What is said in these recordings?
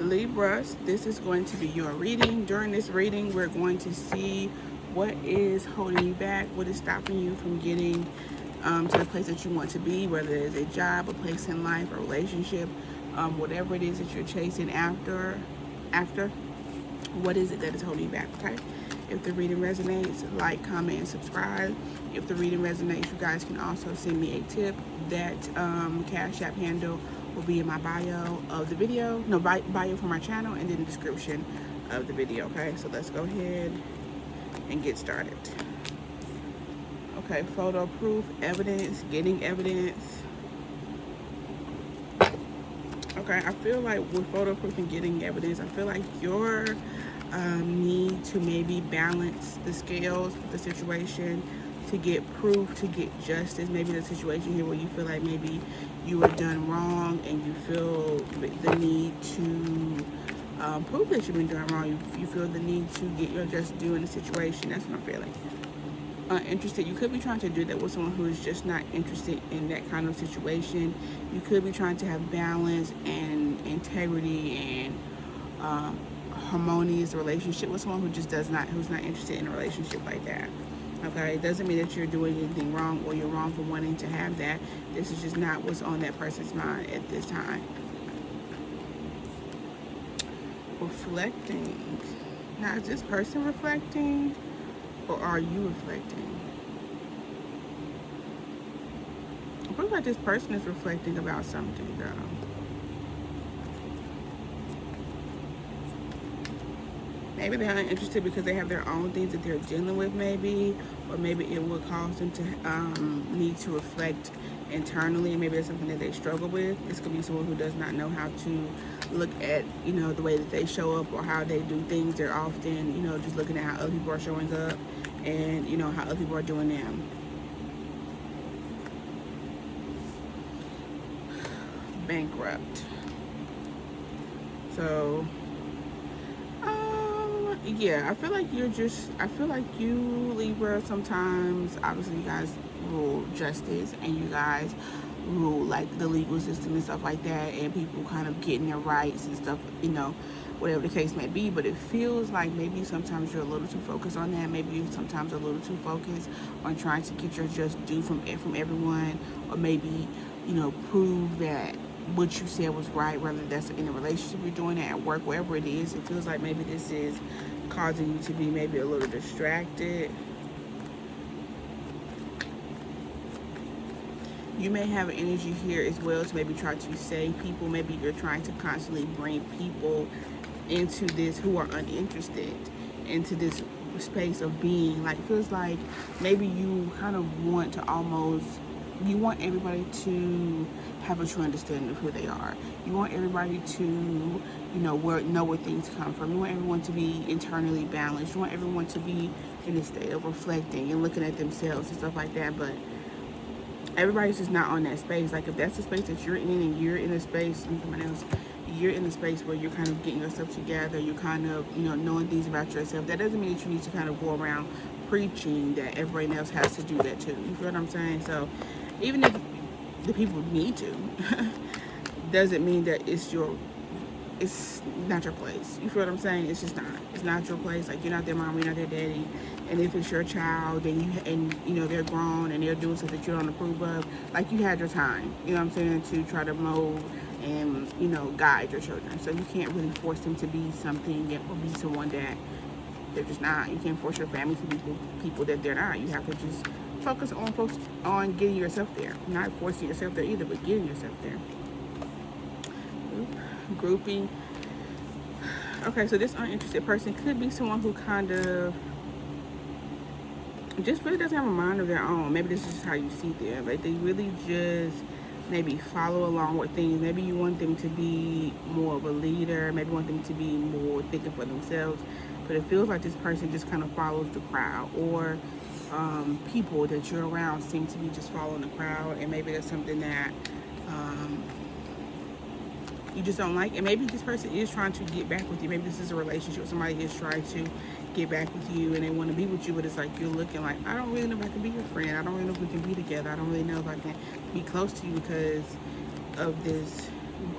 Libras, this is going to be your reading. During this reading, we're going to see what is holding you back, what is stopping you from getting to the place that you want to be, whether it's a job, a place in life, a relationship, whatever it is that you're chasing after, what is it that is holding you back, okay? If the reading resonates, like, comment, and subscribe. If the reading resonates, you guys can also send me a tip. That Cash App handle will be in my bio of the video, no, bio for my channel, and then the description of the video, okay? So let's go ahead and get started. Okay, photo proof, evidence, getting evidence. Okay, I feel like with photo proof and getting evidence, I feel like your need to maybe balance the scales with the situation, to get proof, to get justice. Maybe the situation here where you feel like maybe you were done wrong and you feel the need to prove that you've been done wrong. You feel the need to get your just due in the situation. That's what I'm feeling. Interested, you could be trying to do that with someone who is just not interested in that kind of situation. You could be trying to have balance and integrity and harmonious relationship with someone who just who's not interested in a relationship like that. Okay, it doesn't mean that you're doing anything wrong or you're wrong for wanting to have that. This is just not what's on that person's mind at this time. Reflecting. Now, is this person reflecting or are you reflecting? I feel like this person is reflecting about something, though. Maybe they're uninterested because they have their own things that they're dealing with, maybe, or maybe it would cause them to need to reflect internally, and maybe it's something that they struggle with. This could be someone who does not know how to look at, the way that they show up or how they do things. They're often, just looking at how other people are showing up and, how other people are doing them. Bankrupt. So, yeah, I feel like you, Libra, sometimes, obviously you guys rule justice and you guys rule like the legal system and stuff like that, and people kind of getting their rights and stuff, whatever the case may be. But it feels like maybe sometimes you're a little too focused on that. Maybe you're sometimes a little too focused on trying to get your just due from everyone, or maybe, prove that what you said was right, whether that's in a relationship you're doing it, at work, wherever it is. It feels like maybe this is causing you to be maybe a little distracted. You may have energy here as well to maybe try to save people. Maybe you're trying to constantly bring people into this who are uninterested, into this space of being. Like, it feels like maybe you kind of want everybody to have a true understanding of who they are. You want everybody to, know where things come from. You want everyone to be internally balanced. You want everyone to be in a state of reflecting and looking at themselves and stuff like that. But everybody's just not on that space. Like, if that's the space that you're in and you're in a space, you're in a space where you're kind of getting yourself together, you're kind of, knowing things about yourself, that doesn't mean that you need to kind of go around preaching that everybody else has to do that too. You feel what I'm saying? So even if the people need to, doesn't mean that it's not your place. You feel what I'm saying? It's just not. It's not your place. Like, you're not their mom, you're not their daddy. And if it's your child, and they're grown and they're doing stuff that you don't approve of, like, you had your time, you know what I'm saying, to try to mold and, guide your children. So you can't really force them to be something or be someone that they're just not. You can't force your family to be people that they're not. You have to just focus on getting yourself there. Not forcing yourself there either, but getting yourself there. Grouping. Okay, so this uninterested person could be someone who kind of just really doesn't have a mind of their own. Maybe this is just how you see them. Like, they really just maybe follow along with things. Maybe you want them to be more of a leader. Maybe you want them to be more thinking for themselves. But it feels like this person just kind of follows the crowd, or people that you're around seem to be just following the crowd, and maybe that's something that you just don't like. And maybe this person is trying to get back with you. Maybe this is a relationship. Somebody is trying to get back with you and they want to be with you, but it's like you're looking like, I don't really know if I can be your friend. I don't really know if we can be together. I don't really know if I can be close to you because of this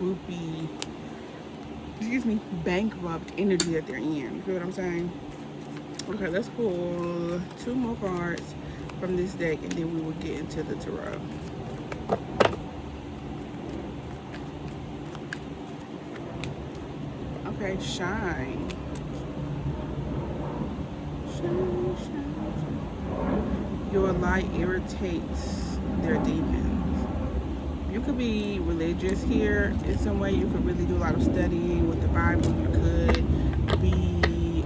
groupie excuse me, bankrupt energy that they're in. You feel what I'm saying? Okay, let's pull 2 more cards from this deck, and then we will get into the tarot. Okay, shine. Shine, shine, shine. Your light irritates their demons. You could be religious here in some way. You could really do a lot of studying with the Bible. You could be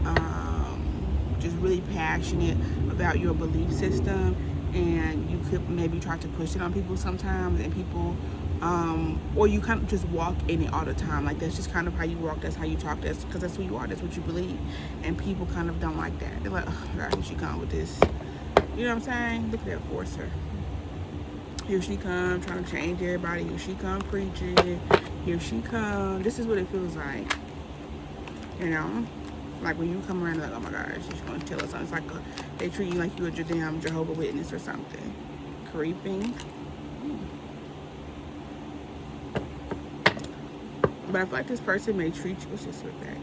just really passionate about your belief system, and you could maybe try to push it on people sometimes, and people or you kind of just walk in it all the time. Like, that's just kind of how you walk, that's how you talk, that's because that's who you are, that's what you believe. And people kind of don't like that. They're like, oh God, here she come with this. You know what I'm saying? Look at that forcer. Here she come trying to change everybody. Here she come preaching. Here she come. This is what it feels like. You know? Like when you come around, like, oh my gosh, she's going to tell us something. It's like they treat you like you're a damn Jehovah's Witness or something. Creeping. But I feel like this person may treat you, let's just look back,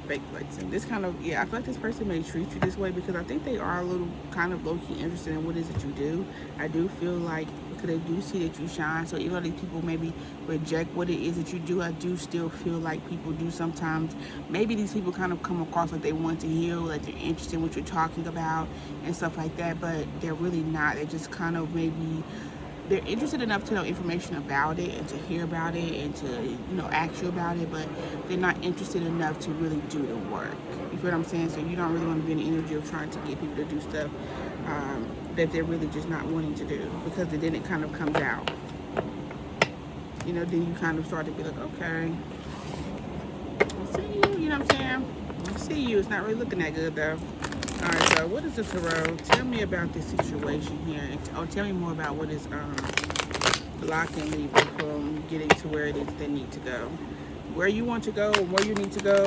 fake flexing. This kind of, yeah, I feel like this person may treat you this way because I think they are a little kind of low-key interested in what it is that you do. I do feel like, because they do see that you shine, so even though these people maybe reject what it is that you do, I do still feel like people do sometimes, maybe these people kind of come across like they want to heal, like they're interested in what you're talking about and stuff like that, but they're really not. They're just kind of maybe, they're interested enough to know information about it and to hear about it and to, you know, ask you about it, but they're not interested enough to really do the work. You feel what I'm saying? So you don't really want to be in the energy of trying to get people to do stuff that they're really just not wanting to do, because then it kind of comes out. You know, then you kind of start to be like, okay, I see you, you know what I'm saying? I see you. It's not really looking that good though. All right, so what is the tarot? Tell me about this situation here. And tell me more about what is blocking Libra from getting to where it is they need to go. Where you want to go and where you need to go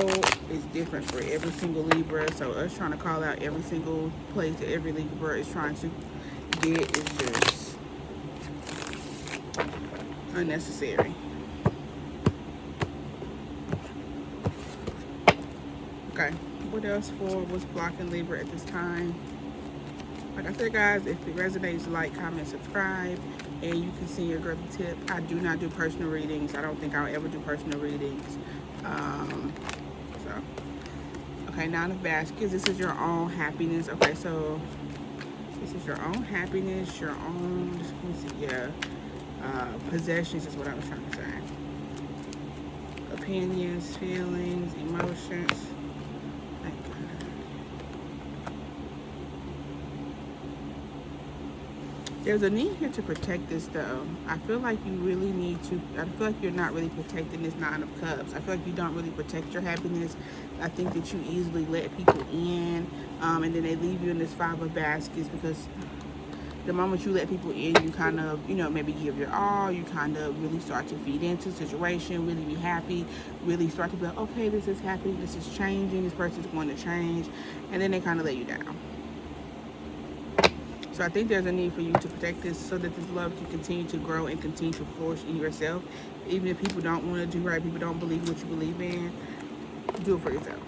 is different for every single Libra. So us trying to call out every single place that every Libra is trying to get is just unnecessary. Okay. What else for what's blocking Libra at this time? Like I said, guys, if it resonates, like, comment, subscribe, and you can see your girl tip. I do not do personal readings. I don't think I'll ever do personal readings. So, okay, 9 of Baskets. This is your own happiness. Okay, so this is your own happiness, your own, let me see, yeah, possessions is what I was trying to say. Opinions, feelings, emotions. There's a need here to protect this though. I feel like you really need to, I feel like you're not really protecting this 9 of Cups. I feel like you don't really protect your happiness. I think that you easily let people in, and then they leave you in this 5 of Baskets, because the moment you let people in, you kind of, you know, maybe give your all, you kind of really start to feed into the situation, really be happy, really start to be like, okay, this is happening, this is changing, this person's going to change, and then they kind of let you down. So I think there's a need for you to protect this so that this love can continue to grow and continue to flourish in yourself. Even if people don't want to do right, people don't believe what you believe in, do it for yourself.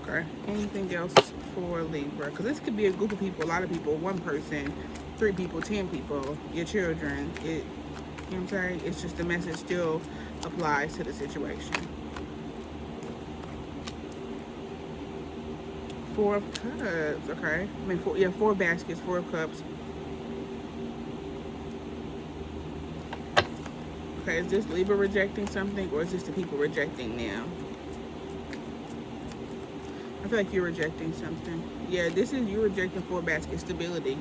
Okay, anything else for Libra? Because this could be a group of people, a lot of people, one person, 3 people, 10 people, your children. You know what I'm saying? It's just the message still applies to the situation. 4 of Cups, okay. I mean, 4 baskets, 4 of Cups. Okay, is this Libra rejecting something, or is this the people rejecting them? I feel like you're rejecting something. Yeah, this is you rejecting 4 basket stability,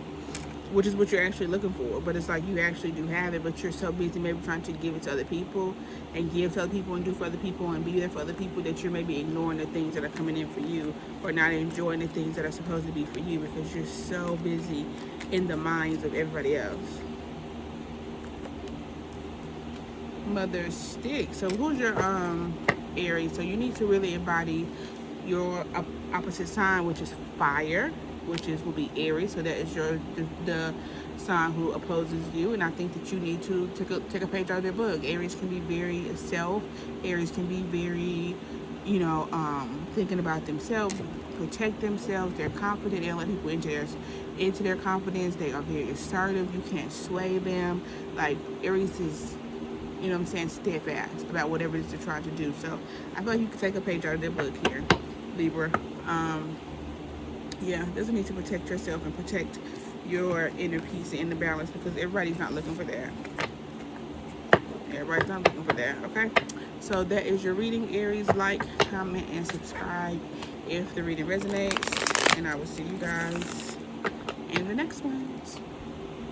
which is what you're actually looking for. But it's like you actually do have it, but you're so busy maybe trying to give it to other people and give to other people and do for other people and be there for other people that you're maybe ignoring the things that are coming in for you, or not enjoying the things that are supposed to be for you because you're so busy in the minds of everybody else. Mother Stick. So who's your Aries? So you need to really embody your opposite sign, which is fire, which will be Aries. So that is the sign who opposes you. And I think that you need to take a page out of their book. Aries can be very self. Aries can be very, thinking about themselves, protect themselves. They're confident. They don't let people into their confidence. They are very assertive. You can't sway them. Like, Aries is, steadfast about whatever it is they're trying to do. So I feel like you can take a page out of their book here, Libra. Doesn't need to protect yourself and protect your inner peace and inner balance, because everybody's not looking for that. Everybody's not looking for that, okay? So that is your reading, Aries. Like, comment, and subscribe if the reading resonates. And I will see you guys in the next ones.